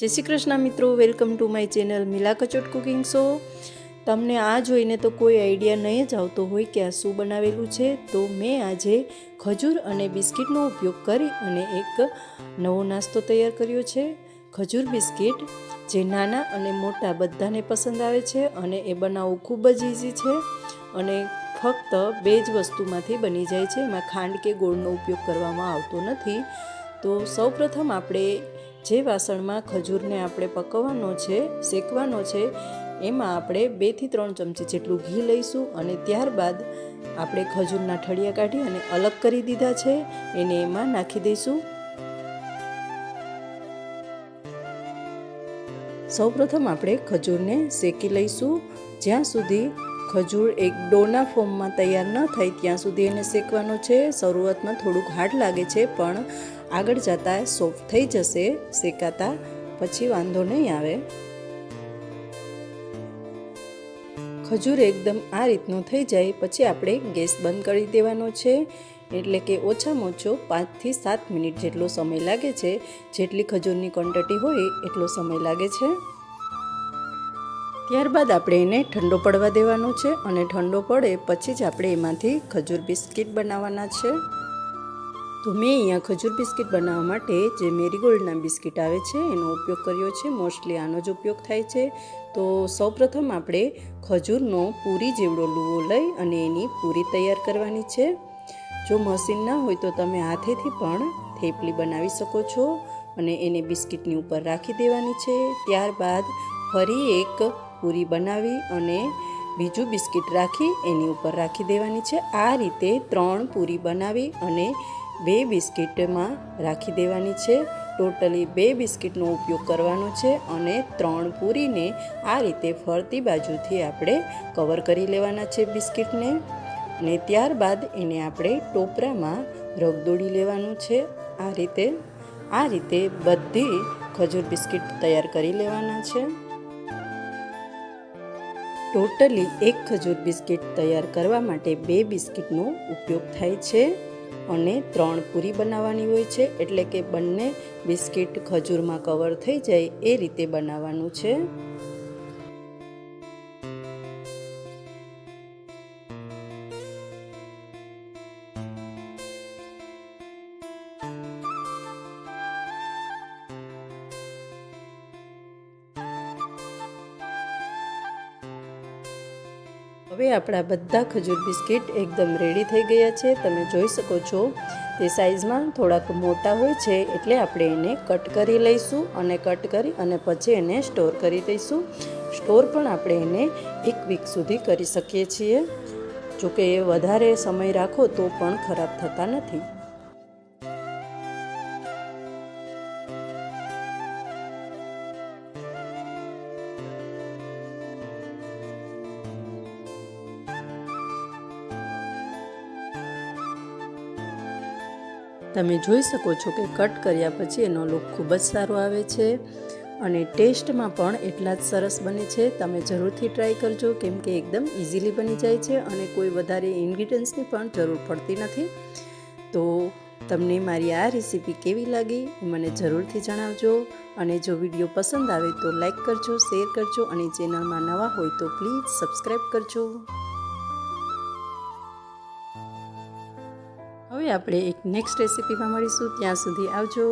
જય શ્રી કૃષ્ણ મિત્રો, welcome to my channel મિલા કચોટ કુકિંગ શો। તમને આ જોઈને તો કોઈ આઈડિયા નહીં જ આવતો હોય કે આ શું બનાવેલું છે, તો મેં આજે ખજૂર અને બિસ્કિટનો ઉપયોગ કરી અને એક નવો નાસ્તો તૈયાર કર્યો છે। ખજૂર બિસ્કિટ જે નાના અને મોટા બધાને પસંદ આવે છે અને એ બનાવવું ખૂબ જ ઇઝી છે અને ફક્ત બે જ વસ્તુમાંથી બની જાય છે। એમાં ખાંડ કે ગોળનો ઉપયોગ કરવામાં આવતો નથી। તો સૌપ્રથમ આપણે જે વાસણમાં ખજૂરને આપણે પકવવાનો છે, શેકવાનો છે, એમાં આપણે 2 થી 3 ચમચી જેટલું ઘી લઈશું અને ત્યારબાદ આપણે ખજૂરના ઠળિયા કાઢી અને અલગ કરી દીધા છે, એને એમાં નાખી દઈશું। સૌપ્રથમ આપણે ખજૂરને શેકી લઈશું। જ્યાં સુધી ખજૂર એક ડોના ફોર્મમાં તૈયાર ન થાય ત્યાં સુધી એને શેકવાનો છે। શરૂઆતમાં થોડુંક હાર્ડ લાગે છે, પણ આગળ જતાં સોફ્ટ થઈ જશે શેકાતા, પછી વાંધો નહીં આવે। ખજૂર એકદમ આ રીતનું થઈ જાય પછી આપણે ગેસ બંધ કરી દેવાનો છે, એટલે કે ઓછામાં ઓછો 5 થી 7 મિનિટ જેટલો સમય લાગે છે। જેટલી ખજૂરની ક્વોન્ટિટી હોય એટલો સમય લાગે છે। ત્યારબાદ આપણે એને ઠંડો પડવા દેવાનો છે અને ઠંડો પડે પછી જ આપણે એમાંથી ખજૂર બિસ્કિટ બનાવવાના છે। તો મેં અહીંયા ખજૂર બિસ્કિટ બનાવવા માટે જે મેરીગોલ્ડના બિસ્કિટ આવે છે એનો ઉપયોગ કર્યો છે। મોસ્ટલી આનો જ ઉપયોગ થાય છે। તો સૌપ્રથમ આપણે ખજૂરનો પૂરી જેવડો લુવો લઈ અને એની પૂરી તૈયાર કરવાની છે। જો મશીન ના હોય તો તમે હાથેથી પણ થેપલી બનાવી શકો છો અને એને બિસ્કિટની ઉપર રાખી દેવાની છે। ત્યારબાદ ફરી એક પૂરી બનાવી અને બીજું બિસ્કિટ રાખી એની ઉપર રાખી દેવાની છે। આ રીતે 3 પૂરી બનાવી અને 2 બિસ્કિટમાં રાખી દેવાની છે। ટોટલી 2 બિસ્કિટનો ઉપયોગ કરવાનો છે અને 3 પૂરીને આ રીતે ફરતી બાજુથી આપણે કવર કરી લેવાના છે બિસ્કિટને, અને ત્યારબાદ એને આપણે ટોપરામાં રગદોળી લેવાનું છે। આ રીતે બધી ખજૂર બિસ્કિટ તૈયાર કરી લેવાના છે। ટોટલી 1 ખજૂર બિસ્કિટ તૈયાર કરવા માટે 2 બિસ્કિટનો ઉપયોગ થાય છે અને 3 પૂરી બનાવવાની હોય છે, એટલે કે બંને બિસ્કિટ ખજૂરમાં કવર થઈ જાય એ રીતે બનાવવાનું છે। હવે આપણા બધા ખજૂર બિસ્કિટ એકદમ રેડી થઈ ગયા છે। તમે જોઈ શકો છો તે સાઇઝમાં થોડાક મોટા હોય છે, એટલે આપણે એને કટ કરી લઈશું અને કટ કરી અને પછી એને સ્ટોર કરી દઈશું। સ્ટોર પણ આપણે એને 1 વીક સુધી કરી શકીએ છીએ, જોકે એ વધારે સમય રાખો તો પણ ખરાબ થતા નથી। તમે જોઈ શકો છો કે કટ કર્યા પછી એનો લુક ખૂબ જ સારો આવે છે અને ટેસ્ટમાં પણ એટલા જ સરસ બને છે। તમે જરૂરથી ટ્રાય કરજો, કેમ કે એકદમ ઇઝીલી બની જાય છે અને કોઈ વધારે ઇન્ગ્રીડિયન્ટ્સની પણ જરૂર પડતી નથી। તો તમને મારી આ રેસીપી કેવી લાગી એ મને જરૂરથી જણાવજો, અને જો વિડીયો પસંદ આવે તો લાઈક કરજો, શેર કરજો અને ચેનલમાં નવા હોય તો પ્લીઝ સબસ્ક્રાઈબ કરજો। હવે આપણે એક નેક્સ્ટ રેસીપીમાં મળીશું, ત્યાં સુધી આવજો।